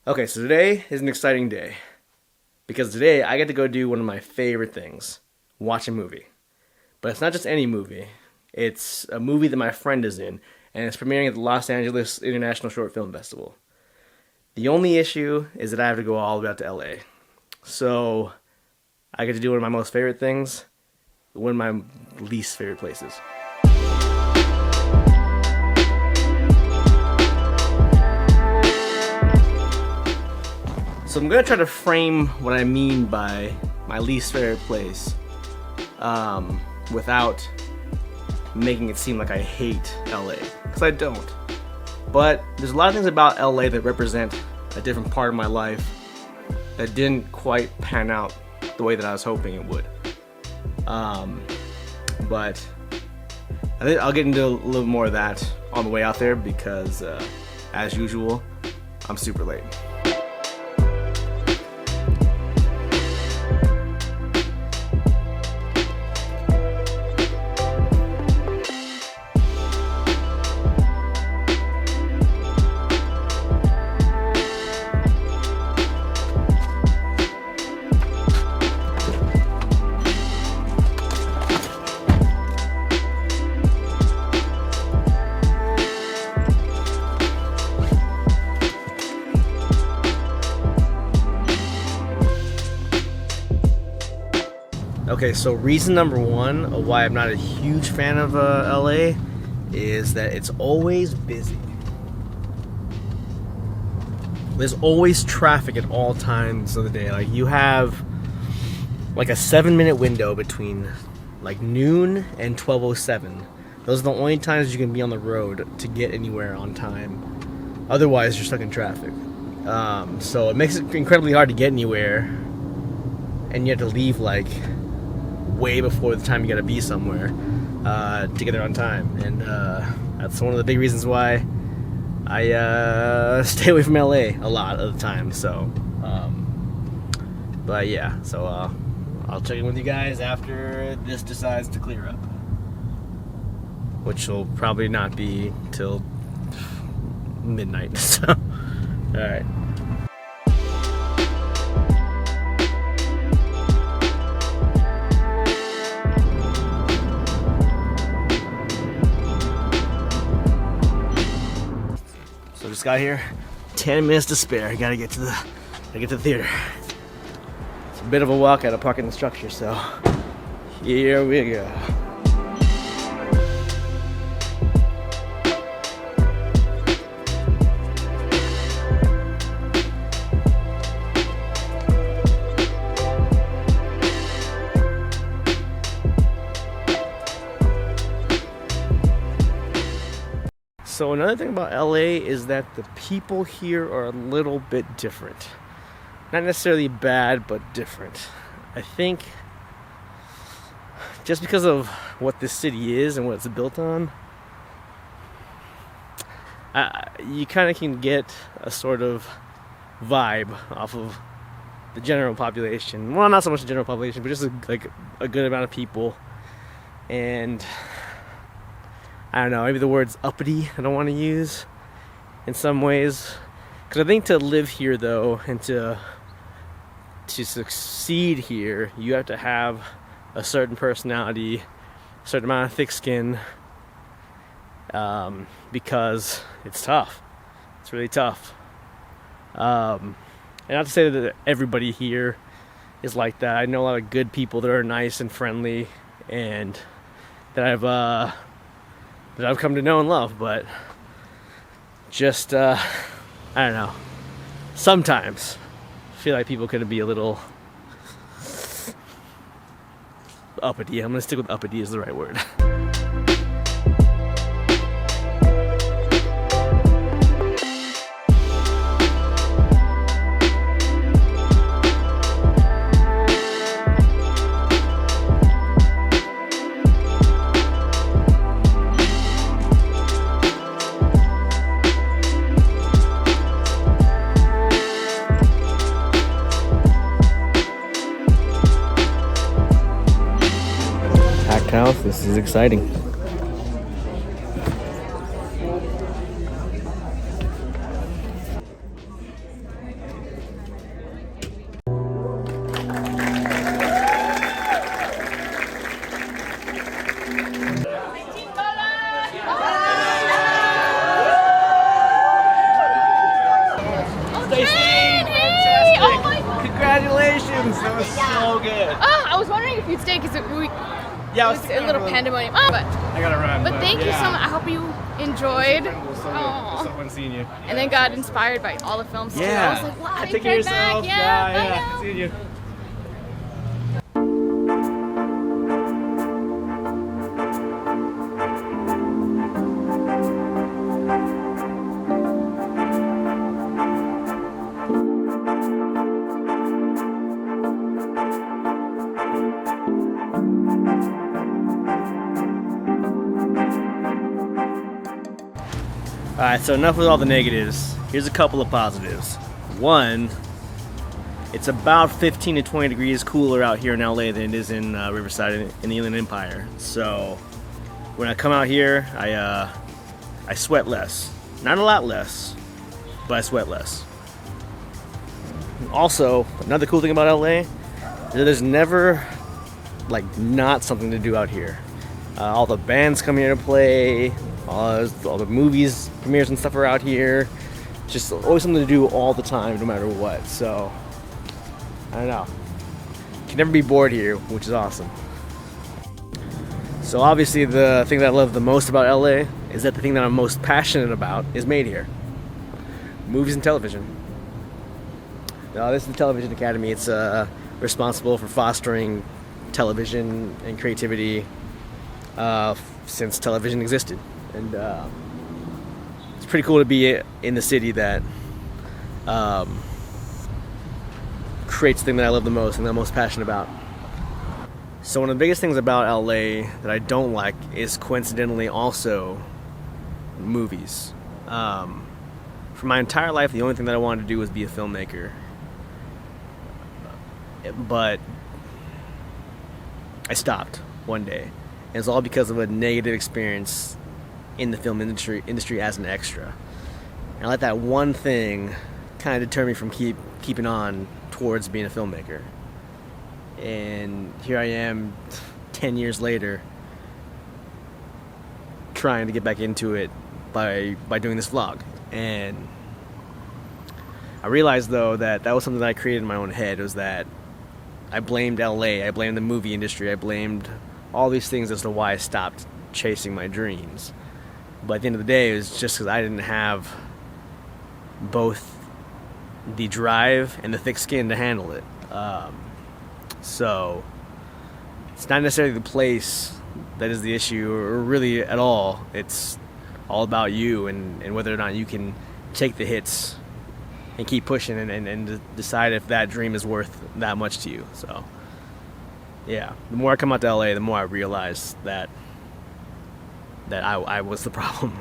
Okay, so today is an exciting day because today I get to go do one of my favorite things, watch a movie. But it's not just any movie. It's a movie that my friend is in, and it's premiering at the Los Angeles International Short Film Festival. The only issue is that I have to go all the way out to LA. So I get to do one of my most favorite things, one of my least favorite places. So I'm going to try to frame what I mean by my least favorite place without making it seem like I hate LA, because I don't. But there's a lot of things about LA that represent a different part of my life that didn't quite pan out the way that I was hoping it would. But I think I'll get into a little more of that on the way out there because, as usual, I'm super late. Okay, so reason number one of why I'm not a huge fan of LA is that it's always busy. There's always traffic at all times of the day. Like, you have like a 7-minute window between like noon and 12:07. Those are the only times you can be on the road to get anywhere on time. Otherwise, you're stuck in traffic. So it makes it incredibly hard to get anywhere, and you have to leave like way before the time you gotta be somewhere to get there on time, and that's one of the big reasons why I stay away from LA a lot of the time. So, but yeah, so I'll check in with you guys after this decides to clear up, which will probably not be till midnight. So, all right. Just got here, 10 minutes to spare. I gotta get to the theater. It's a bit of a walk out of parking the structure, so here we go. So another thing about LA is that the people here are a little bit different. Not necessarily bad, but different. I think just because of what this city is and what it's built on, you kind of can get a sort of vibe off of the general population. Well, not so much the general population, but just a good amount of people. And I don't know, maybe the word's uppity I don't want to use in some ways. Because I think to live here, though, and to succeed here, you have to have a certain personality, a certain amount of thick skin, because it's tough. It's really tough. And not to say that everybody here is like that. I know a lot of good people that are nice and friendly and that I've come to know and love, but just, I don't know, sometimes I feel like people can be a little uppity. I'm going to stick with uppity is the right word. House. This is exciting. Congratulations! That was so good. I was wondering if you'd stay because it was a little pandemonium. But I gotta run. But thank you so much. I hope you enjoyed. So fun seeing you. And then got inspired by all the films too. I was like, wow, take care of yourself. Yeah. Seeing you. Alright, so enough with all the negatives. Here's a couple of positives. One, it's about 15 to 20 degrees cooler out here in LA than it is in Riverside in the Inland Empire. So when I come out here, I sweat less. Not a lot less, but I sweat less. Also, another cool thing about LA is that there's never not something to do out here. All the bands come here to play. All the movies, premieres and stuff are out here. Just always something to do all the time, no matter what. So, I don't know. You can never be bored here, which is awesome. So obviously the thing that I love the most about LA is that the thing that I'm most passionate about is made here. Movies and television. Now, this is the Television Academy. It's responsible for fostering television and creativity since television existed. And it's pretty cool to be in the city that creates the thing that I love the most and that I'm most passionate about. So one of the biggest things about LA that I don't like is coincidentally also movies. For my entire life, the only thing that I wanted to do was be a filmmaker. But I stopped one day. And it's all because of a negative experience in the film industry as an extra. And I let that one thing kind of deter me from keeping on towards being a filmmaker. And here I am 10 years later trying to get back into it by doing this vlog. And I realized though that was something that I created in my own head. It was that I blamed LA, I blamed the movie industry, I blamed all these things as to why I stopped chasing my dreams. But at the end of the day, it was just because I didn't have both the drive and the thick skin to handle it. So it's not necessarily the place that is the issue, or really at all. It's all about you and whether or not you can take the hits and keep pushing and decide if that dream is worth that much to you. So yeah, the more I come out to LA, the more I realize that I was the problem.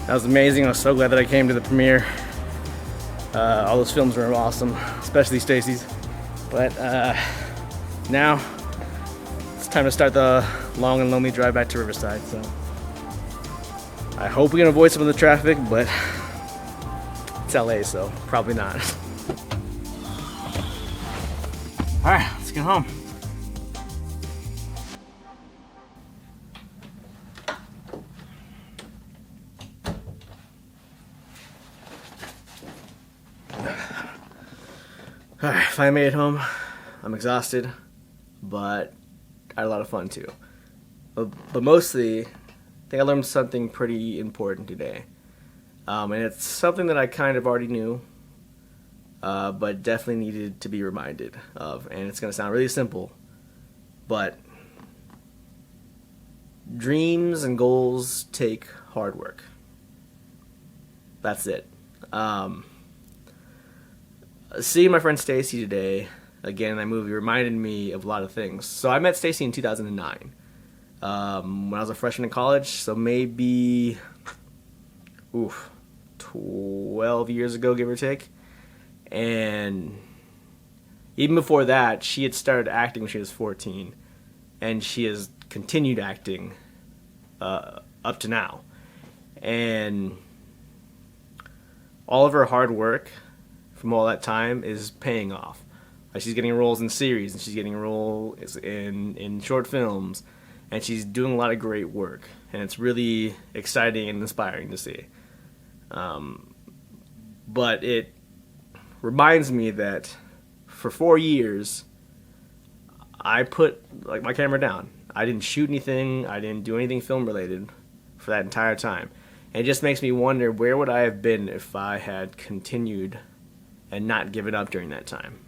That was amazing. I was so glad that I came to the premiere. All those films were awesome, especially Stacey's. But now it's time to start the long and lonely drive back to Riverside. So I hope we can avoid some of the traffic, but it's LA, so probably not. All right, let's get home. Alright, finally made it home. I'm exhausted, but I had a lot of fun too. But mostly, I think I learned something pretty important today. And it's something that I kind of already knew, but definitely needed to be reminded of. And it's going to sound really simple, but dreams and goals take hard work. That's it. Seeing my friend Stacey today, again in that movie, reminded me of a lot of things. So I met Stacey in 2009, when I was a freshman in college, so maybe 12 years ago, give or take. And even before that, she had started acting when she was 14, and she has continued acting up to now. And all of her hard work from all that time is paying off. Like, she's getting roles in series, and she's getting roles in short films, and she's doing a lot of great work, and it's really exciting and inspiring to see. But it reminds me that for 4 years, I put like my camera down. I didn't shoot anything. I didn't do anything film related for that entire time. And it just makes me wonder, where would I have been if I had continued and not given up during that time?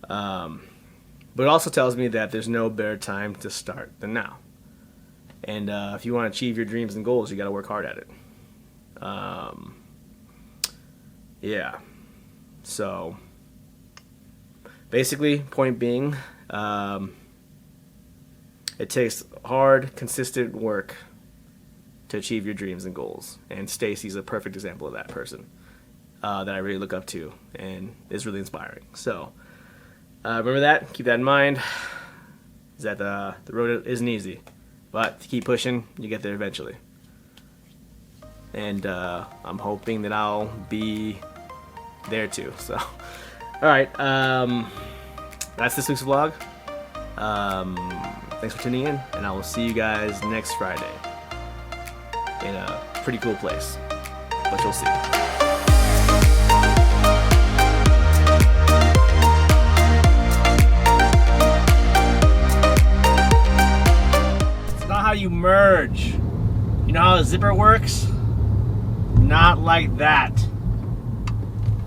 But it also tells me that there's no better time to start than now. And if you want to achieve your dreams and goals, you got to work hard at it. Yeah. So basically, point being, it takes hard, consistent work to achieve your dreams and goals. And Stacey's a perfect example of that person that I really look up to and is really inspiring. So remember that. Keep that in mind. Is that the road isn't easy, but if you keep pushing, you get there eventually. And I'm hoping that I'll be there too. So, all right. That's this week's vlog. Thanks for tuning in, and I will see you guys next Friday in a pretty cool place, but you'll see. It's not how you merge. You know how a zipper works? Not like that.